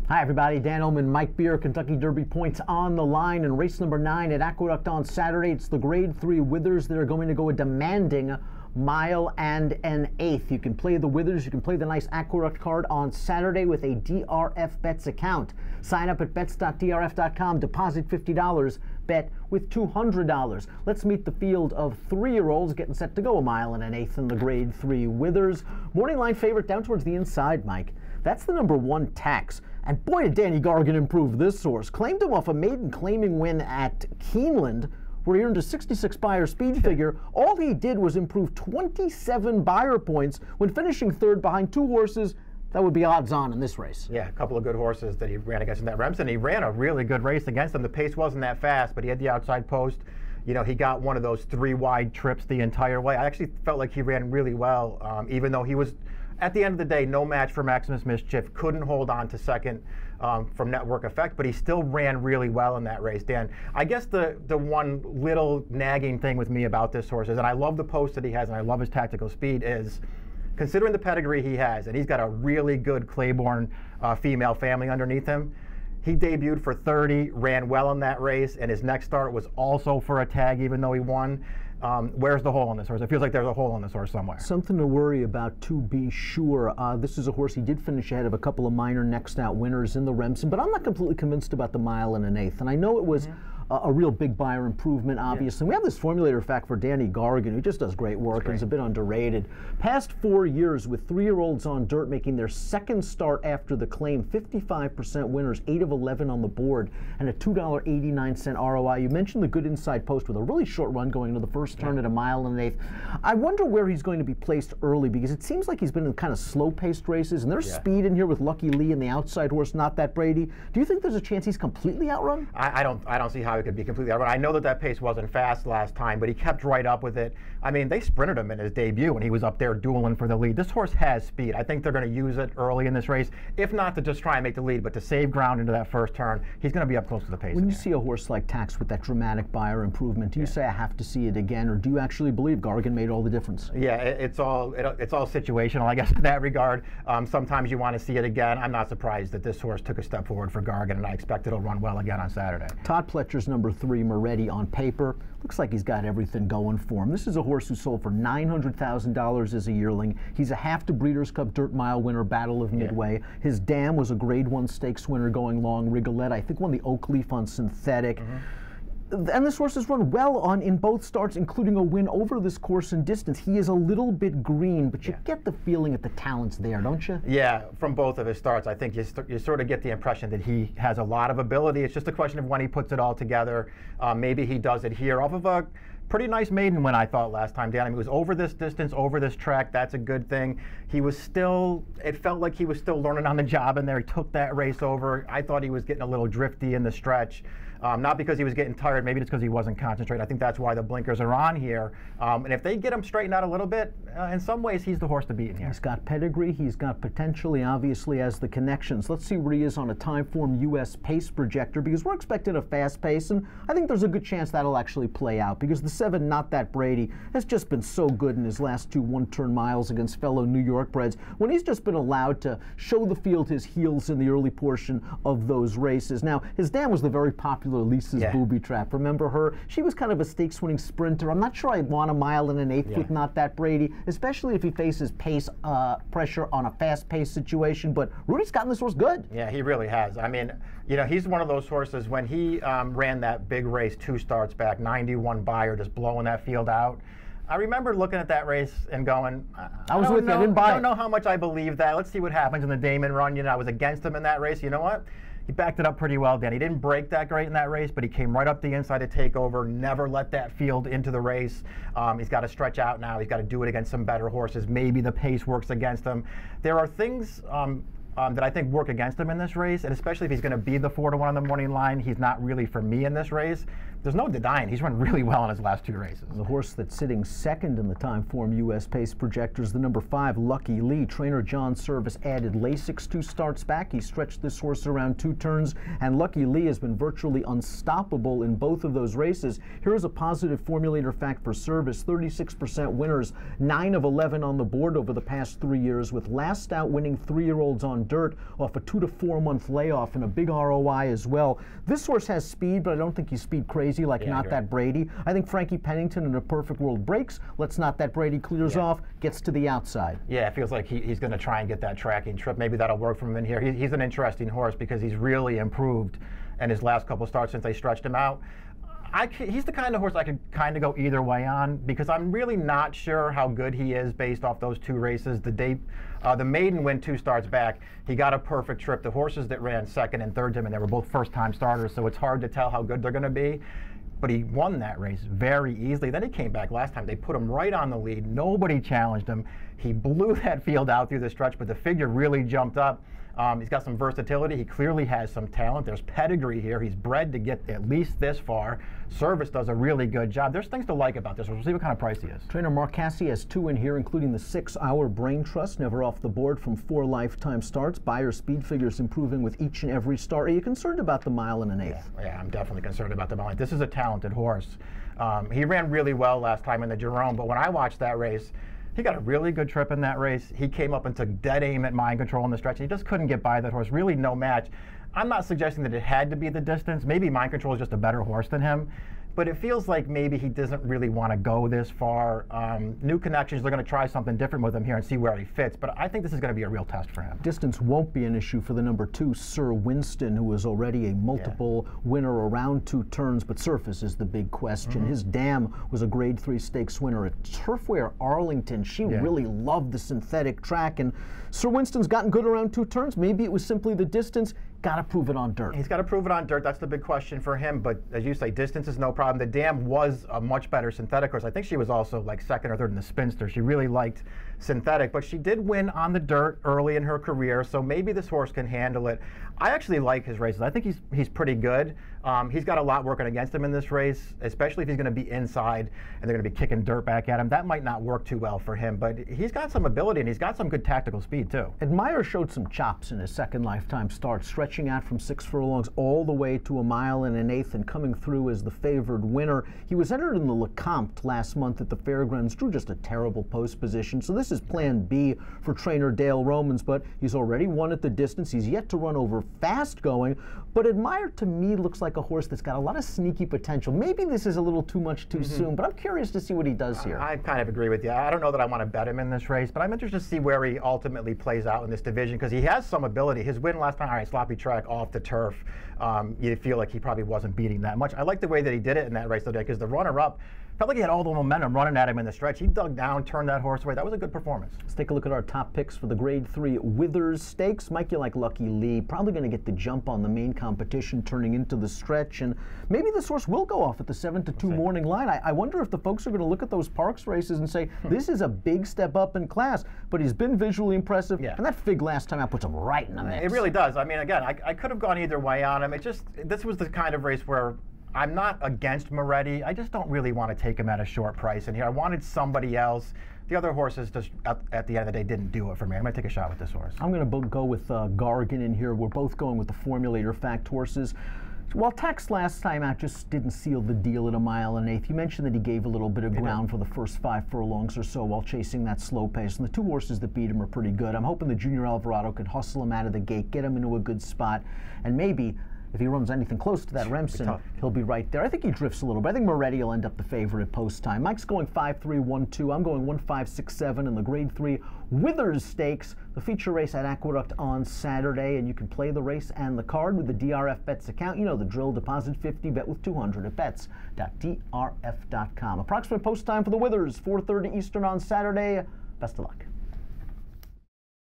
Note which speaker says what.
Speaker 1: Hi everybody, Dan Illman, Mike Beer, Kentucky Derby points on the line in race number 9 at Aqueduct on Saturday. It's the Grade 3 Withers that are going to go a demanding mile and an eighth. You can play the Withers, you can play the nice Aqueduct card on Saturday with a DRF Bets account. Sign up at bets.drf.com, deposit $50, bet with $200. Let's meet the field of 3-year-olds getting set to go a mile and an eighth in the Grade 3 Withers. Morning line favorite down towards the inside, Mike. That's the number 1 Tax. And boy, did Danny Gargan improve this horse. Claimed him off a maiden claiming win at Keeneland, where he earned a 66 Beyer speed figure. All he did was improve 27 Beyer points when finishing third behind 2 horses that would be odds on in this race.
Speaker 2: Yeah, a couple of good horses that he ran against in that Remsen. He ran a really good race against them. The pace wasn't that fast, but he had the outside post. You know, he got one of those 3 wide trips the entire way. I actually felt like he ran really well, even though he was, at the end of the day, no match for Maximus Mischief. Couldn't hold on to second from Network Effect, but he still ran really well in that race, Dan. I guess the one little nagging thing with me about this horse is, and I love the post that he has, and I love his tactical speed, is considering the pedigree he has, and he's got a really good Claiborne female family underneath him. He debuted for 30, ran well in that race, and his next start was also for a tag, even though he won. Where's the hole on this horse? It feels like there's a hole on this horse somewhere.
Speaker 1: Something to worry about, to be sure. This is a horse he did finish ahead of a couple of minor next out winners in the Remsen, but I'm not completely convinced about the mile and an eighth. And I know it was a real big Beyer improvement, obviously. Yeah. We have this formulator fact for Danny Gargan, who just does great work and is a bit underrated. Past 4 years with 3-year-olds on dirt making their second start after the claim, 55% winners, 8 of 11 on the board, and a $2.89 ROI. You mentioned the good inside post with a really short run going into the first turn at a mile and an eighth. I wonder where he's going to be placed early, because it seems like he's been in kind of slow-paced races, and there's speed in here with Lucky Lee and the outside horse, Not That Brady. Do you think there's a chance he's completely outrun?
Speaker 2: I don't see how he could be completely outrun. I know that pace wasn't fast last time, but he kept right up with it. I mean, they sprinted him in his debut when he was up there dueling for the lead. This horse has speed. I think they're going to use it early in this race, if not to just try and make the lead, but to save ground into that first turn. He's going to be up close to the pace.
Speaker 1: When you see a horse like Tax with that dramatic Beyer improvement, do you say I have to see it again, or do you actually believe Gargan made all the difference?
Speaker 2: Yeah, it's all situational, I guess, in that regard. Sometimes you want to see it again. I'm not surprised that this horse took a step forward for Gargan, and I expect it'll run well again on Saturday.
Speaker 1: Todd Pletcher's number 3, Moretti, on paper looks like he's got everything going for him. This is a horse who sold for $900,000 as a yearling. He's a half to Breeders' Cup Dirt Mile winner, Battle of Midway. His dam was a Grade 1 stakes winner going long. Rigolette, I think, won the Oak Leaf on Synthetic. And this horse has run well in both starts, including a win over this course and distance. He is a little bit green, but you get the feeling that the talent's there, don't you?
Speaker 2: Yeah, from both of his starts, I think you sort of get the impression that he has a lot of ability. It's just a question of when he puts it all together. Maybe he does it here off of a pretty nice maiden win, I thought, last time down. I mean, it was over this distance, over this track. That's a good thing. He was still, it felt like he was still learning on the job in there. He took that race over. I thought he was getting a little drifty in the stretch. Not because he was getting tired, maybe it's because he wasn't concentrating. I think that's why the blinkers are on here. And if they get him straightened out a little bit, in some ways he's the horse to beat in here.
Speaker 1: He's got pedigree, he's got potentially, obviously, as the connections. Let's see where he is on a Timeform US pace projector, because we're expecting a fast pace, and I think there's a good chance that'll actually play out, because the 7, Not That Brady, has just been so good in his last 2 one-turn miles against fellow New York breds, when he's just been allowed to show the field his heels in the early portion of those races. Now, his dam was the very popular Lisa's Booby Trap. Remember her? She was kind of a stakes-winning sprinter. I'm not sure I'd want a mile and an eighth with Not That Brady, especially if he faces pace pressure on a fast-paced situation. But Rudy's gotten this horse good.
Speaker 2: Yeah, he really has. I mean, you know, he's one of those horses, when he ran that big race 2 starts back, 91 Beyer, just blowing that field out. I remember looking at that race and going, I was with you, I didn't buy it. I don't know how much I believe that. Let's see what happens in the Damon run. You know, I was against him in that race. You know what? He backed it up pretty well, Dan. He didn't break that great in that race, but he came right up the inside to take over, never let that field into the race. He's got to stretch out now. He's got to do it against some better horses. Maybe the pace works against him. There are things that I think work against him in this race, and especially if he's going to be the 4-1 on the morning line, he's not really for me in this race. There's no denying he's run really well in his last 2 races.
Speaker 1: The horse that's sitting second in the Timeform US pace projectors, the number 5, Lucky Lee. Trainer John Service added Lasix 2 starts back. He stretched this horse around 2 turns, and Lucky Lee has been virtually unstoppable in both of those races. Here's a positive formulator fact for Service: 36% winners, 9 of 11 on the board over the past 3 years, with last out winning 3-year-olds on dirt off a 2 to 4 month layoff and a big ROI as well. This horse has speed, but I don't think he's speed crazy like Not That Brady. I think Frankie Pennington in a perfect world breaks. Let's Not That Brady clears off, gets to the outside.
Speaker 2: Yeah, it feels like he's going to try and get that tracking trip. Maybe that'll work for him in here. He's an interesting horse because he's really improved in his last couple starts since they stretched him out. He's the kind of horse I could kind of go either way on because I'm really not sure how good he is based off those 2 races. The maiden win 2 starts back. He got a perfect trip. The horses that ran second and third to him, and they were both first-time starters, so it's hard to tell how good they're going to be. But he won that race very easily. Then he came back last time. They put him right on the lead. Nobody challenged him. He blew that field out through the stretch, but the figure really jumped up. He's got some versatility. He clearly has some talent. There's pedigree here. He's bred to get at least this far. Service does a really good job. There's things to like about this. We'll see what kind of price he is.
Speaker 1: Trainer Mark Casse has 2 in here, including the 6-hour Brain Trust, never off the board from 4 lifetime starts. Buyer speed figures improving with each and every start. Are you concerned about the 1 1/8?
Speaker 2: Yeah, I'm definitely concerned about the mile. This is a talented horse. He ran really well last time in the Jerome, but when I watched that race, he got a really good trip in that race. He came up and took dead aim at Mind Control in the stretch. He just couldn't get by that horse. Really no match. I'm not suggesting that it had to be the distance. Maybe Mind Control is just a better horse than him. But it feels like maybe he doesn't really want to go this far. New connections, they're going to try something different with him here and see where he fits. But I think this is going to be a real test for him.
Speaker 1: Distance won't be an issue for the number 2, Sir Winston, who is already a multiple winner around 2 turns. But surface is the big question. His dam was a Grade 3 stakes winner at Turfware Arlington. She really loved the synthetic track. And Sir Winston's gotten good around 2 turns. Maybe it was simply the distance. Got to prove it on dirt.
Speaker 2: He's got to prove it on dirt. That's the big question for him. But as you say, distance is no problem. The dam was a much better synthetic horse. I think she was also like 2nd or 3rd in the Spinster. She really liked synthetic, but she did win on the dirt early in her career, so maybe this horse can handle it. I actually like his races. I think he's pretty good. He's got a lot working against him in this race, especially if he's going to be inside and they're going to be kicking dirt back at him. That might not work too well for him, but he's got some ability and he's got some good tactical speed too.
Speaker 1: Admire showed some chops in his 2nd lifetime start, stretching out from 6 furlongs all the way to 1 1/8 and coming through as the favored winner. He was entered in the Lecomte last month at the Fairgrounds, drew just a terrible post position, so this is plan B for trainer Dale Romans, but he's already won at the distance. He's yet to run over fast going, but Admire to me looks like a horse that's got a lot of sneaky potential. Maybe this is a little too much too soon, but I'm curious to see what he does here.
Speaker 2: I kind of agree with you. I don't know that I want to bet him in this race, but I'm interested to see where he ultimately plays out in this division because he has some ability. His win last time, all right, sloppy track off the turf. You feel like he probably wasn't beating that much. I like the way that he did it in that race today because the runner-up felt like he had all the momentum running at him in the stretch. He dug down, turned that horse away. That was a good performance.
Speaker 1: Let's take a look at our top picks for the Grade 3 Withers Stakes. Mike, you like Lucky Lee. Probably going to get the jump on the main competition turning into the stretch. And maybe this horse will go off at the 7-2 morning line. I wonder if the folks are going to look at those Parks races and say, this is a big step up in class. But he's been visually impressive. And that fig last time out puts him right in the mix.
Speaker 2: It really does. I mean, again, I could have gone either way on him. This was the kind of race where I'm not against Moretti. I just don't really want to take him at a short price in here. I wanted somebody else. The other horses just at the end of the day didn't do it for me. I'm going to take a shot with this horse.
Speaker 1: I'm going to go with Gargan in here. We're both going with the Formulator Fact horses. While Tex last time out just didn't seal the deal at 1 1/8, you mentioned that he gave a little bit of ground for the first 5 furlongs or so while chasing that slow pace. And the 2 horses that beat him are pretty good. I'm hoping the Junior Alvarado could hustle him out of the gate, get him into a good spot, and maybe if he runs anything close to that Remsen, he'll be right there. I think he drifts a little bit. I think Moretti will end up the favorite at post time. Mike's going 5-3-1-2. I'm going 1-5-6-7 in the Grade 3 Withers Stakes, the feature race at Aqueduct on Saturday. And you can play the race and the card with the DRF Bets account. You know the drill. Deposit 50, bet with 200 at bets.drf.com. Approximate post time for the Withers, 4:30 Eastern on Saturday. Best of luck.